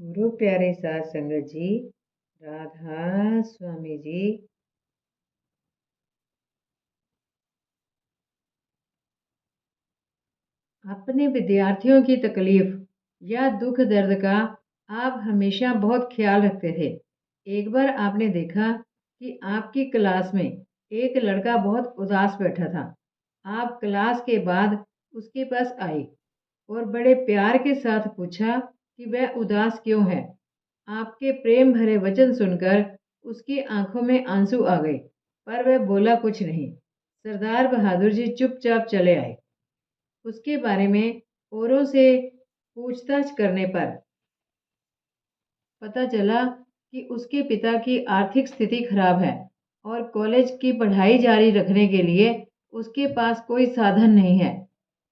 गुरु प्यारे साध संगत जी, राधा स्वामी जी। अपने विद्यार्थियों की तकलीफ या दुख दर्द का आप हमेशा बहुत ख्याल रखते थे। एक बार आपने देखा कि आपकी क्लास में एक लड़का बहुत उदास बैठा था। आप क्लास के बाद उसके पास आई और बड़े प्यार के साथ पूछा कि वह उदास क्यों है। आपके प्रेम भरे वचन सुनकर उसकी आंखों में आंसू आ गए, पर वह बोला कुछ नहीं। सरदार बहादुर जी चुपचाप चले आए। उसके बारे में औरों से पूछताछ करने पर पता चला कि उसके पिता की आर्थिक स्थिति खराब है और कॉलेज की पढ़ाई जारी रखने के लिए उसके पास कोई साधन नहीं है।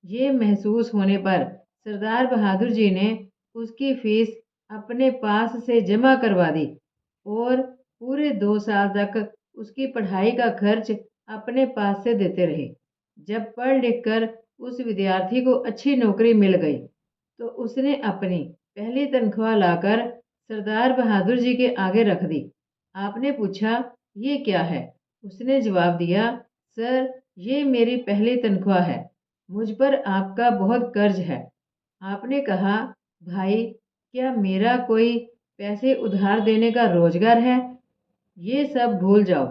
ये महसूस होने पर सरदार बहादुर जी ने उसकी फीस अपने पास से जमा करवा दी और पूरे 2 साल तक उसकी पढ़ाई का खर्च अपने पास से देते रहे। जब पढ़ लिख कर उस विद्यार्थी को अच्छी नौकरी मिल गई तो उसने अपनी पहली तनख्वाह लाकर सरदार बहादुर जी के आगे रख दी। आपने पूछा, ये क्या है? उसने जवाब दिया, सर, ये मेरी पहली तनख्वाह है। मुझ पर आपका बहुत कर्ज है। आपने कहा, भाई, क्या मेरा कोई पैसे उधार देने का रोजगार है? ये सब भूल जाओ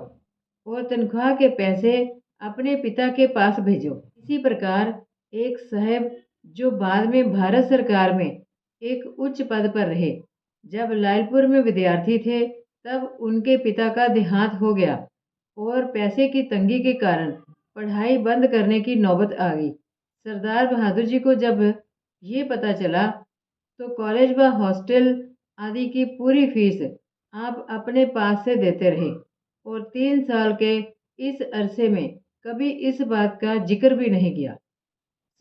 और तनख्वाह के पैसे अपने पिता के पास भेजो। इसी प्रकार एक साहब जो बाद में भारत सरकार में एक उच्च पद पर रहे, जब लालपुर में विद्यार्थी थे तब उनके पिता का देहांत हो गया और पैसे की तंगी के कारण पढ़ाई बंद करने की नौबत आ गई। सरदार बहादुर जी को जब ये पता चला तो कॉलेज व हॉस्टल आदि की पूरी फीस आप अपने पास से देते रहे और 3 साल के इस अरसे में कभी इस बात का जिक्र भी नहीं किया।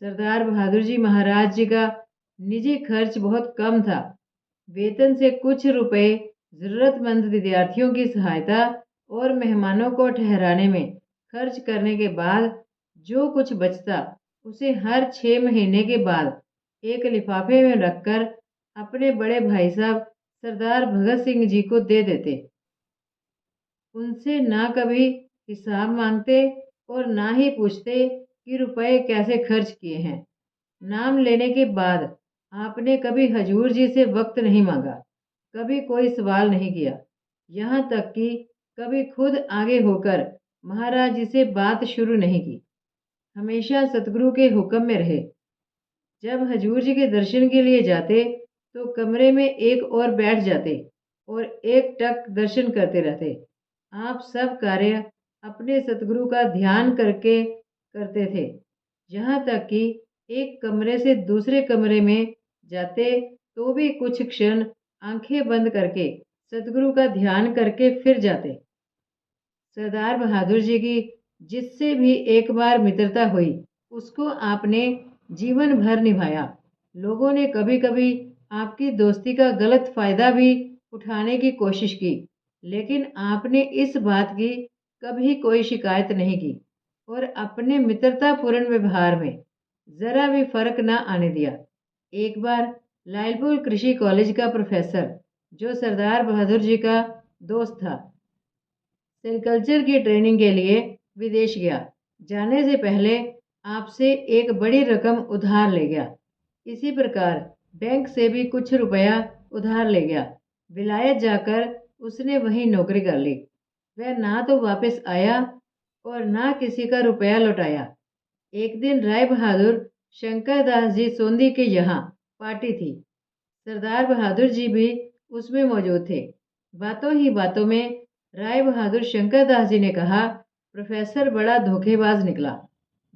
सरदार बहादुर जी महाराज जी का निजी खर्च बहुत कम था। वेतन से कुछ रुपए जरूरतमंद विद्यार्थियों की सहायता और मेहमानों को ठहराने में खर्च करने के बाद जो कुछ बचता उसे हर 6 महीने के बाद एक लिफाफे में रखकर अपने बड़े भाई साहब सरदार भगत सिंह जी को दे देते। उनसे ना कभी हिसाब मांगते और ना ही पूछते कि रुपए कैसे खर्च किए हैं। नाम लेने के बाद आपने कभी हजूर जी से वक्त नहीं मांगा, कभी कोई सवाल नहीं किया, यहाँ तक कि कभी खुद आगे होकर महाराज जी से बात शुरू नहीं की। हमेशा सतगुरु के हुक्म में रहे। जब हजूर जी के दर्शन के लिए जाते तो कमरे में एक और बैठ जाते और एक टक दर्शन करते रहते। आप सब कार्य अपने सतगुरु का ध्यान करके करते थे, यहाँ तक कि एक कमरे से दूसरे कमरे में जाते तो भी कुछ क्षण आंखें बंद करके सतगुरु का ध्यान करके फिर जाते। सरदार बहादुर जी की जिससे भी एक बार मित्रता हुई उसको आपने जीवन भर निभाया। लोगों ने कभी कभी आपकी दोस्ती का गलत फायदा भी उठाने की कोशिश की, लेकिन आपने इस बात की कभी कोई शिकायत नहीं की और अपने मित्रतापूर्ण व्यवहार में जरा भी फर्क न आने दिया। एक बार लालपुर कृषि कॉलेज का प्रोफेसर जो सरदार बहादुर जी का दोस्त था, सेरिकल्चर की ट्रेनिंग के लिए विदेश गया। जाने से पहले आपसे एक बड़ी रकम उधार ले गया। इसी प्रकार बैंक से भी कुछ रुपया उधार ले गया। विलायत जाकर उसने वहीं नौकरी कर ली। वह ना तो वापस आया और ना किसी का रुपया लौटाया। एक दिन राय बहादुर शंकर दास जी सोंदी के यहाँ पार्टी थी। सरदार बहादुर जी भी उसमें मौजूद थे। बातों ही बातों में राय बहादुर शंकर दास जी ने कहा, प्रोफेसर बड़ा धोखेबाज निकला।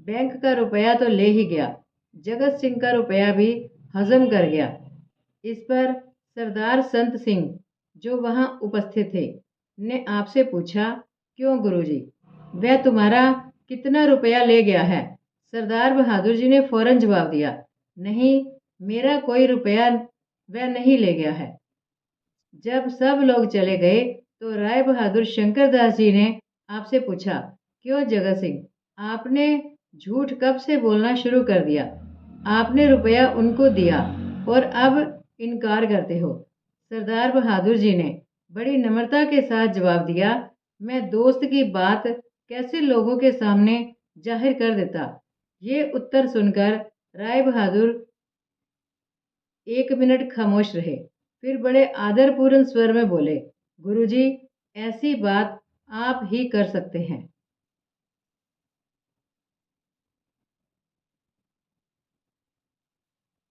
बैंक का रुपया तो ले ही गया, जगत सिंह का रुपया भी हजम कर गया। इस पर सरदार संत सिंह जो वहां उपस्थित थे ने आपसे पूछा, क्यों गुरुजी, वह तुम्हारा कितना रुपया ले गया है? सरदार बहादुर जी ने फौरन जवाब दिया, नहीं, मेरा कोई रुपया वह नहीं ले गया है। जब सब लोग चले गए तो राय बहादुर शंकर दास जी ने आपसे पूछा, क्यों जगत सिंह, आपने झूठ कब से बोलना शुरू कर दिया? आपने रुपया उनको दिया और अब इनकार करते हो। सरदार बहादुर जी ने बड़ी नम्रता के साथ जवाब दिया, मैं दोस्त की बात कैसे लोगों के सामने जाहिर कर देता। ये उत्तर सुनकर राय बहादुर 1 मिनट खामोश रहे, फिर बड़े आदरपूर्ण स्वर में बोले, गुरुजी, ऐसी बात आप ही कर सकते हैं।